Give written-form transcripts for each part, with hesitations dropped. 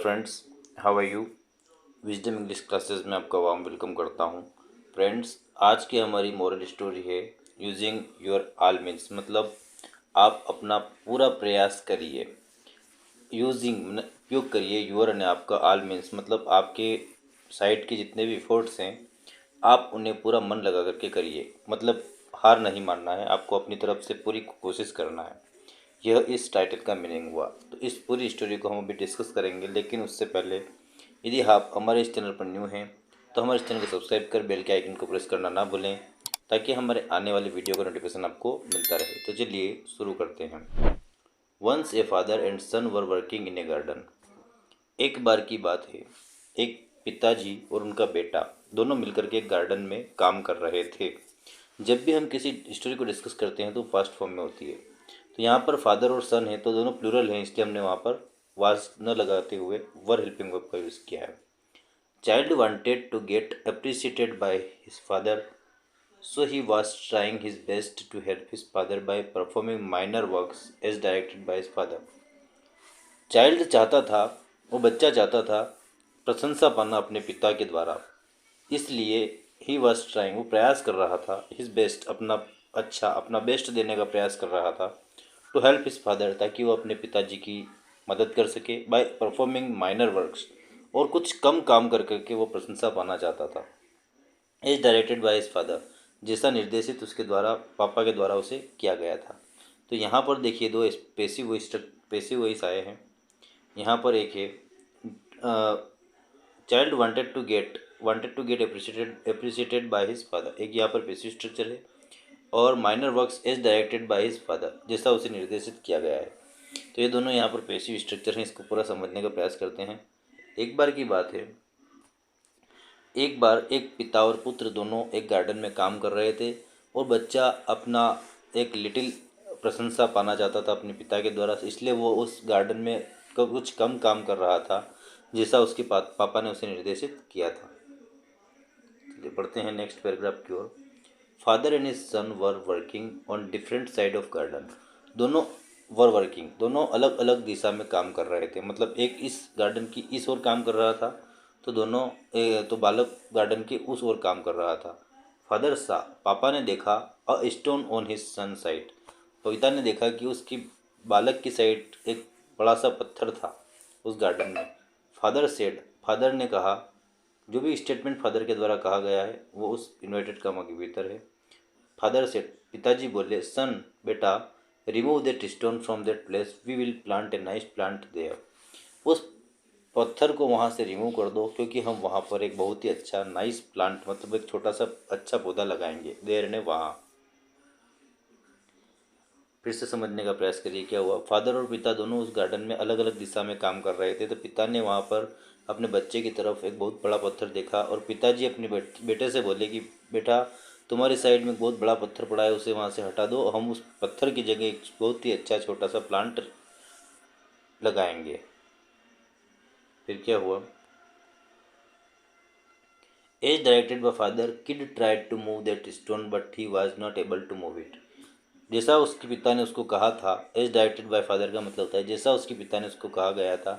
Friends, how are you. Wisdom English classes में आपका warm welcome करता हूँ। फ्रेंड्स, आज की हमारी मोरल स्टोरी है यूजिंग योर ऑल मीन्स। मतलब आप अपना पूरा प्रयास करिए। यूजिंग उपयोग करिए योर ने आपका ऑल मीन्स मतलब आपके साइड के जितने भी एफर्ट्स हैं आप उन्हें पूरा मन लगा करके करिए। मतलब हार नहीं मानना है, आपको अपनी तरफ से पूरी कोशिश करना है। यह इस टाइटल का मीनिंग हुआ। तो इस पूरी स्टोरी को हम अभी डिस्कस करेंगे, लेकिन उससे पहले यदि आप हमारे इस चैनल पर न्यू हैं तो हमारे इस चैनल को सब्सक्राइब कर बेल के आइकन को प्रेस करना ना भूलें, ताकि हमारे आने वाले वीडियो का नोटिफिकेशन आपको मिलता रहे। तो चलिए शुरू करते हैं। Once a father and son were working in a garden. एक बार की बात है, एक पिताजी और उनका बेटा दोनों मिलकर के एक गार्डन में काम कर रहे थे। जब भी हम किसी स्टोरी को डिस्कस करते हैं तो फास्ट फॉर्म में होती है। तो यहाँ पर फादर और सन है तो दोनों प्लूरल हैं, इसलिए हमने वहाँ पर वाज न लगाते हुए वर हेल्पिंग वर्ब का यूज़ किया है। Child wanted to get appreciated by his father, so he was trying his best to help his father by performing minor works as directed by his father। Child चाहता था, वो बच्चा चाहता था प्रशंसा पाना अपने पिता के द्वारा, इसलिए ही वॉज ट्राइंग, वो प्रयास कर रहा था, हिज बेस्ट अपना बेस्ट देने का प्रयास कर रहा था, टू हेल्प हिज फादर, ताकि वो अपने पिताजी की मदद कर सके, बाय परफॉर्मिंग माइनर वर्क्स, और कुछ कम काम कर करके वो प्रशंसा पाना चाहता था। As directed by his father, जैसा निर्देशित उसके द्वारा, पापा के द्वारा उसे किया गया था। तो यहाँ पर देखिए दो पेसिव वॉइस आए हैं। यहाँ पर एक है child wanted to get appreciated by his father, एक यहाँ पर पेसिव स्ट्रक्चर है, और minor works as directed by his father, जैसा उसे निर्देशित किया गया है। तो ये दोनों यहाँ पर पेसिव स्ट्रक्चर हैं, इसको पूरा समझने का प्रयास करते हैं। एक बार की बात है, एक बार एक पिता और पुत्र दोनों एक गार्डन में काम कर रहे थे, और बच्चा अपना एक लिटिल प्रशंसा पाना चाहता था अपने पिता के द्वारा, इसलिए वो उस गार्डन में कुछ कम काम कर रहा था, जैसा उसके पापा ने उसे निर्देशित किया था। चलिए पढ़ते हैं नेक्स्ट पैराग्राफ की ओर। Father and his son were working on different side of garden. दोनों अलग अलग दिशा में काम कर रहे थे। मतलब एक इस गार्डन की इस ओर काम कर रहा था, तो तो बालक गार्डन के उस ओर काम कर रहा था। फादर सा, पापा ने देखा, a stone on his son side, पिता ने देखा कि उसकी बालक की साइड एक बड़ा सा पत्थर था उस गार्डन में। फादर सेड, फादर ने कहा, जो भी स्टेटमेंट फादर के द्वारा कहा गया है वो उस इन्वर्टेड कामा के भीतर है। फादर सेड, पिताजी बोले, सन, बेटा, remove that stone from that place, we will plant a nice plant there. उस पत्थर को वहाँ से रिमूव कर दो, क्योंकि हम वहाँ पर एक बहुत ही अच्छा नाइस प्लांट मतलब एक छोटा सा अच्छा पौधा लगाएंगे। देयर ने वहाँ। फिर से समझने का प्रयास करिए क्या हुआ। फादर और पिता दोनों उस गार्डन में अलग अलग दिशा में काम कर रहे थे। तो पिता ने वहाँ पर अपने बच्चे की तरफ एक बहुत बड़ा पत्थर देखा, और पिताजी अपने बेटे से बोले कि बेटा, तुम्हारी साइड में बहुत बड़ा पत्थर पड़ा है, उसे वहाँ से हटा दो, हम उस पत्थर की जगह एक बहुत ही अच्छा छोटा सा प्लांट लगाएंगे। फिर क्या हुआ। As directed by father, kid tried to move that stone but he was not able to move it. जैसा उसके पिता ने उसको कहा था, एज डायरेक्टेड बाय फादर का मतलब होता है जैसा उसके पिता ने उसको कहा गया था।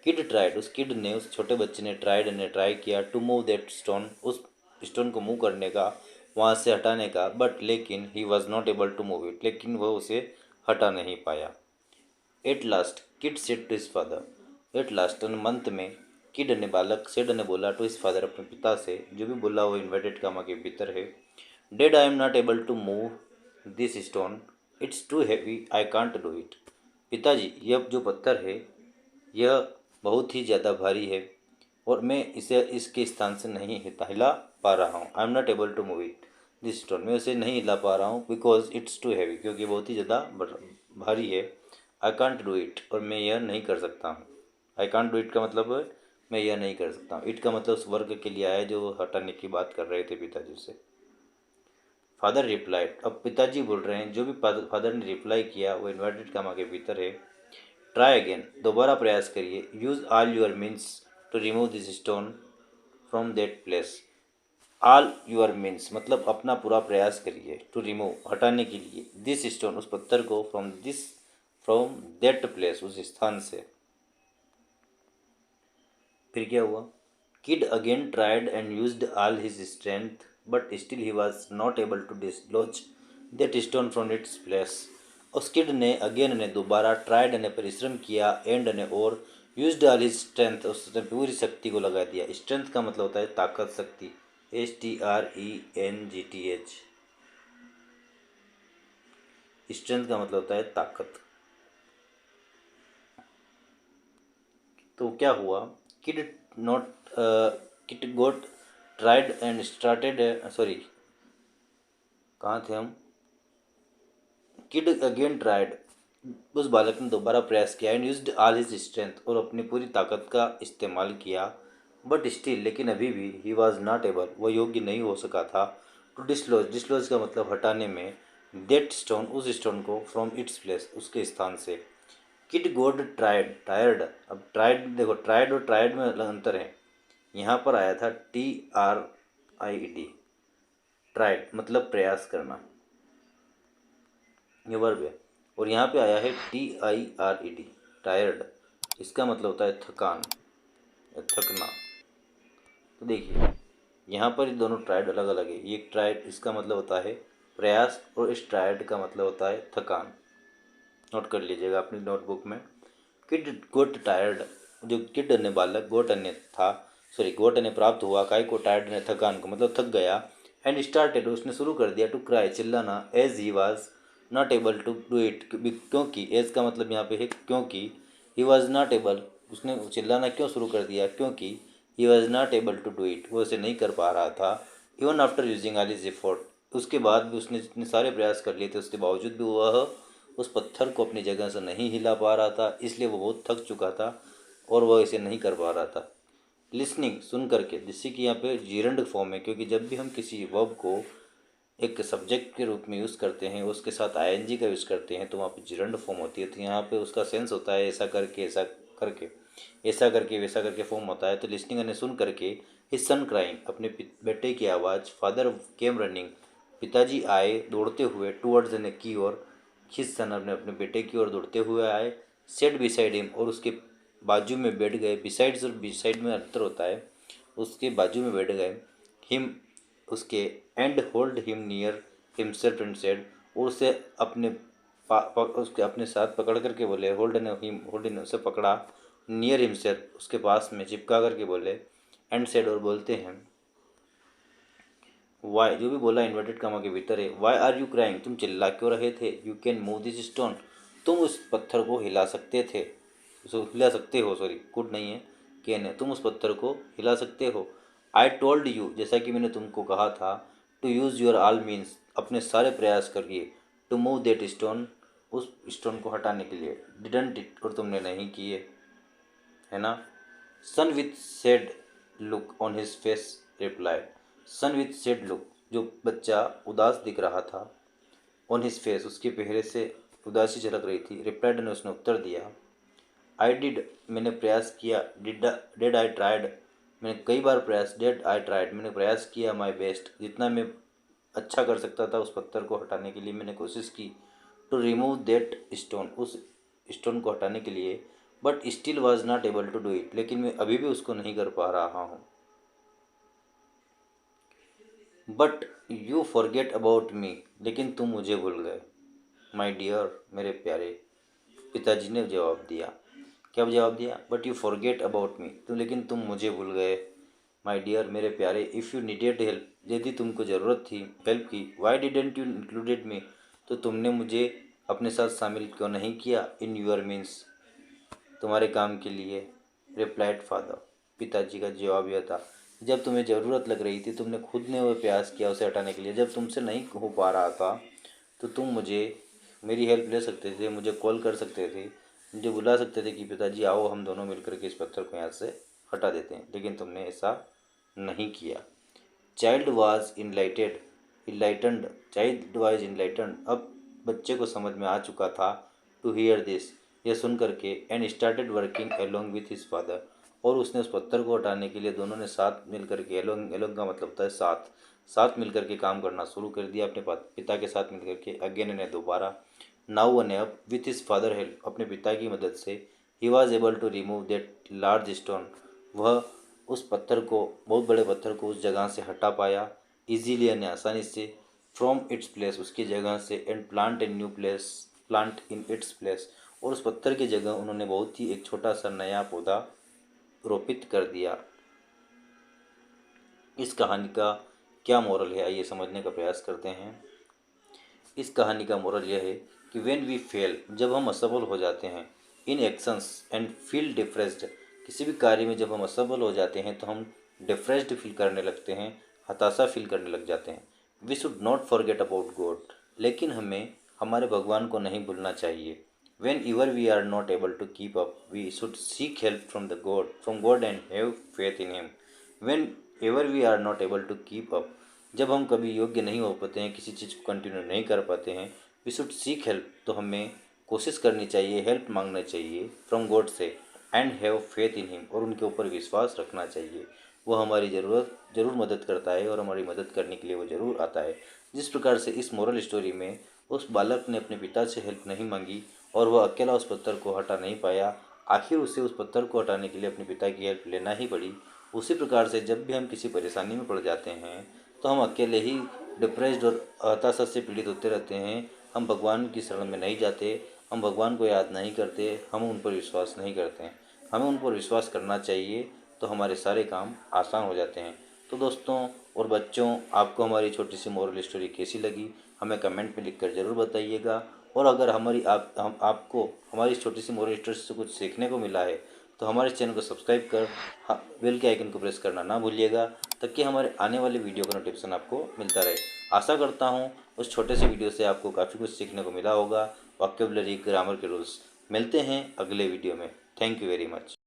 किड ट्राइड, उस किड ने, उस छोटे बच्चे ने, ट्राई किया, टू मूव दैट स्टोन, उस स्टोन को मूव करने का, वहाँ से हटाने का, बट लेकिन he was not able to move it, लेकिन वह उसे हटा नहीं पाया। At last kid said to his father, at last मंथ में, किड ने, बालक, सेड ने बोला, टू हिज फादर, अपने पिता से, जो भी बोला वो इन्वर्टेड कामा के भीतर है। Dad, I am not able to move this stone, it's too heavy, I can't do it. पिताजी, यह जो पत्थर है यह बहुत ही ज़्यादा भारी है, और मैं इसे इसके स्थान से नहीं हिला पा रहा हूँ। I am not able to move it this stone, मैं उसे नहीं हिला पा रहा हूँ, बिकॉज इट्स टू हैवी, क्योंकि बहुत ही ज़्यादा भारी है। आई कांट डू इट, और मैं यह नहीं कर सकता हूँ। आई कांट डू इट का मतलब है मैं यह नहीं कर सकता हूँ। इट का मतलब उस वर्ग के लिए आया जो वो हटाने की बात कर रहे थे पिताजी से। फादर रिप्लाइड, अब पिताजी बोल रहे हैं, जो भी फादर ने रिप्लाई किया वो इन्वर्टेड कामा के भीतर है। ट्राई अगेन, दोबारा प्रयास करिए। Use all your means to remove this stone from that place. All your means मतलब अपना पूरा प्रयास करिए, टू रिमूव हटाने के लिए, दिस स्टोन उस पत्थर को, फ्रॉम दैट प्लेस उस स्थान से। फिर क्या हुआ? Kid again tried and used all his strength but still he was not able to dislodge that stone from its place. उस किड ने अगेन ने दोबारा ट्राइड ने परिश्रम किया एंड ने और यूज्ड ऑल हिज स्ट्रेंथ, उसने पूरी शक्ति को लगा दिया। स्ट्रेंथ का मतलब होता है ताकत, शक्ति। STRENGTH। स्ट्रेंथ का मतलब होता है ताकत। तो क्या हुआ? Kid not kid got tried and started, sorry कहाँ थे हम? किड अगेन ट्राइड, उस बालक ने दोबारा प्रयास किया and used all his strength, और अपनी पूरी ताकत का इस्तेमाल किया। बट स्टिल, लेकिन अभी भी, ही वॉज नॉट एबल, वह योग्य नहीं हो सका था टू डिसलॉज, डिसलॉज का मतलब हटाने में, दैट स्टोन, उस स्टोन को, फ्रॉम इट्स प्लेस, उसके स्थान से। किड गोड ट्राइड, टायर्ड। अब ट्राइड देखो, ट्राइड और ट्राइड में अलग अंतर है। यहाँ पर आया था TRIED, ट्राइड मतलब प्रयास करना, ये वर्ब है। और यहाँ पे आया है TIRED, टायर्ड, इसका मतलब होता है थकान या थकना। तो देखिए, यहाँ पर ये दोनों ट्राइड अलग अलग है। ये ट्राइड, इसका मतलब होता है प्रयास, और इस ट्राइड का मतलब होता है थकान। नोट कर लीजिएगा अपनी नोटबुक में। किड गोट टायर्ड, जो किड ने बालक, गोट ने था, सॉरी गोट ने प्राप्त हुआ, काय को, टायर्ड ने थकान को, मतलब थक गया। एंड स्टार्टेड, उसने शुरू कर दिया, टू क्राई, चिल्लाना, as he was not able to do it, क्योंकि, एज का मतलब यहाँ पे है क्योंकि, ही वॉज नॉट एबल, उसने चिल्लाना क्यों शुरू कर दिया? क्योंकि he was not able to do it, वो इसे नहीं कर पा रहा था। Even after using all his effort, उसके बाद भी, उसने जितने सारे प्रयास कर लिए थे उसके बावजूद भी वह उस पत्थर को अपनी जगह से नहीं हिला पा रहा था, इसलिए वो बहुत थक चुका था और वह इसे नहीं कर पा रहा था। लिसनिंग, सुन करके, जिससे कि यहाँ पे जीरंड फॉर्म है, क्योंकि जब भी हम किसी वर्ब को एक सब्जेक्ट के रूप में यूज़ करते हैं, उसके साथ ING का यूज़ करते हैं, तो वहाँ पे जिरंड फॉर्म होती है। तो यहाँ पे उसका सेंस होता है ऐसा करके, ऐसा करके, ऐसा करके, वैसा करके फॉर्म होता है। तो लिसनिंग ने सुन करके, हिज सन क्राइंग, अपने बेटे की आवाज़, फादर केम रनिंग, पिताजी आए दौड़ते हुए, टूवर्ड्स ने की ओर, हिज सन, अपने बेटे की ओर दौड़ते हुए आए, सेट बिसाइड हिम, और उसके बाजू में बैठ गए। बिसाइड्स और बिसाइड में अंतर होता है, उसके बाजू में बैठ गए। हिम, उसके, and hold him near himself and said, और उसे अपने उसके अपने साथ पकड़ करके बोले, होल्ड ने हिम, होल्ड ने उसे पकड़ा, नियर हिमसेल्फ, उसके पास में चिपका करके बोले, एंड सेड, और बोलते हैं, वाई, जो भी बोला इन्वर्टेड कामा के भीतर है, वाई आर यू क्राइंग, तुम चिल्ला क्यों रहे थे? You can move this stone, तुम उस पत्थर को हिला सकते थे, हिला सकते हो, सॉरी कुड नहीं है, कैन है, तुम उस पत्थर को हिला सकते हो। आई टोल्ड यू, जैसा कि मैंने तुमको कहा था, to use your all means, अपने सारे प्रयास करिए, टू मूव दैट स्टोन, उस स्टोन को हटाने के लिए, डिडंट इट, और तुमने नहीं किए, है ना। Son with sad look on his face replied, son with sad look, जो बच्चा उदास दिख रहा था, ऑन हिज फेस, उसके चेहरे से उदासी झलक रही थी, रिप्लाइड ने, उसने उत्तर दिया, आई डिड, मैंने प्रयास किया, डिड आई ट्राइड, मैंने कई बार प्रयास, डिड आई ट्राइड, मैंने प्रयास किया, माई बेस्ट, जितना मैं अच्छा कर सकता था उस पत्थर को हटाने के लिए मैंने कोशिश की, टू रिमूव दैट स्टोन, उस स्टोन को हटाने के लिए, but still was not able to do it, लेकिन मैं अभी भी उसको नहीं कर पा रहा हूँ। But you forget about me, लेकिन तुम मुझे भूल गए, माई डियर, मेरे प्यारे, पिताजी ने जवाब दिया। क्या जवाब दिया? But you forget about me, तो लेकिन तुम मुझे भूल गए, माई डियर, मेरे प्यारे, इफ़ यू नीडेड हेल्प, यदि तुमको ज़रूरत थी हेल्प की, वाई डिडेंट यू इंक्लूडेड मी, तो तुमने मुझे अपने साथ शामिल क्यों नहीं किया, इन यूर मीन्स, तुम्हारे काम के लिए, रिप्लाइड फादर, पिताजी का जवाब यह था, जब तुम्हें ज़रूरत लग रही थी तुमने खुद ने वो प्रयास किया उसे हटाने के लिए, जब तुमसे नहीं हो पा रहा था तो तुम मुझे, मेरी हेल्प ले सकते थे, मुझे कॉल कर सकते थे, मुझे बुला सकते थे कि पिताजी आओ हम दोनों मिलकर के इस पत्थर को यहाँ से हटा देते हैं, लेकिन तुमने ऐसा नहीं किया। Child was enlightened, enlightened, child was enlightened, अब बच्चे को समझ में आ चुका था, टू हियर दिस, यह सुन करके, and started working along with his father, और उसने उस पत्थर को हटाने के लिए दोनों ने साथ मिल करके, एलोंग, एलोंग का मतलब होता है साथ, साथ मिल करके काम करना शुरू कर दिया अपने पिता के साथ मिल करके, अगेन ने दोबारा, नाउ ने अब, विथ हिज फादर हेल्प, अपने पिता की मदद से, he was able to remove that large stone, वह उस पत्थर को, बहुत बड़े पत्थर को उस जगह से हटा पाया इजीली यानी आसानी से फ्रॉम इट्स प्लेस, उसकी जगह से, and plant a new place, plant in its place, और उस पत्थर की जगह उन्होंने बहुत ही एक छोटा सा नया पौधा रोपित कर दिया। इस कहानी का क्या मोरल है, आइए समझने का प्रयास करते हैं। इस कहानी का मोरल यह है कि व्हेन वी फेल, जब हम असफल हो जाते हैं, इन एक्शंस एंड फील डिप्रेस्ड, किसी भी कार्य में जब हम असफल हो जाते हैं तो हम डिप्रेस्ड फील करने लगते हैं, हताशा फील करने लग जाते हैं। We should not forget about God, लेकिन हमें हमारे भगवान को नहीं भूलना चाहिए। Whenever we are not able to keep up, we should seek help from God and have faith in him. Whenever we are not able to keep up, जब हम कभी योग्य नहीं हो पाते हैं, किसी चीज़ को कंटिन्यू नहीं कर पाते हैं, वी शुड सीक हेल्प, तो हमें कोशिश करनी चाहिए, हेल्प मांगना चाहिए फ्रॉम गॉड से, and have faith in him, और उनके ऊपर विश्वास रखना चाहिए। वो हमारी ज़रूर मदद करता है और हमारी मदद करने के लिए वो ज़रूर आता है। जिस प्रकार से इस मोरल स्टोरी में उस बालक ने अपने पिता से हेल्प नहीं मांगी और वह अकेला उस पत्थर को हटा नहीं पाया, आखिर उसे उस पत्थर को हटाने के लिए अपने पिता की हेल्प लेना ही पड़ी। उसी प्रकार से जब भी हम किसी परेशानी में पड़ जाते हैं तो हम अकेले ही डिप्रेस्ड और हताशा से पीड़ित होते रहते हैं। हम भगवान की शरण में नहीं जाते, हम भगवान को याद नहीं करते, हम उन पर विश्वास नहीं करते हैं। हमें उन पर विश्वास करना चाहिए, तो हमारे सारे काम आसान हो जाते हैं। तो दोस्तों और बच्चों, आपको हमारी छोटी सी मोरल स्टोरी कैसी लगी, हमें कमेंट में लिखकर ज़रूर बताइएगा। और अगर हमारी आपको हमारी इस छोटी सी मोरल स्टोरी से कुछ सीखने को मिला है तो हमारे चैनल को सब्सक्राइब कर बेल के आइकन को प्रेस करना ना भूलिएगा, ताकि हमारे आने वाले वीडियो का नोटिफिकेशन आपको मिलता रहे। आशा करता हूँ उस छोटे से वीडियो से आपको काफ़ी कुछ सीखने को मिला होगा, वोकैबुलरी, ग्रामर के रूल्स। मिलते हैं अगले वीडियो में। Thank you very much.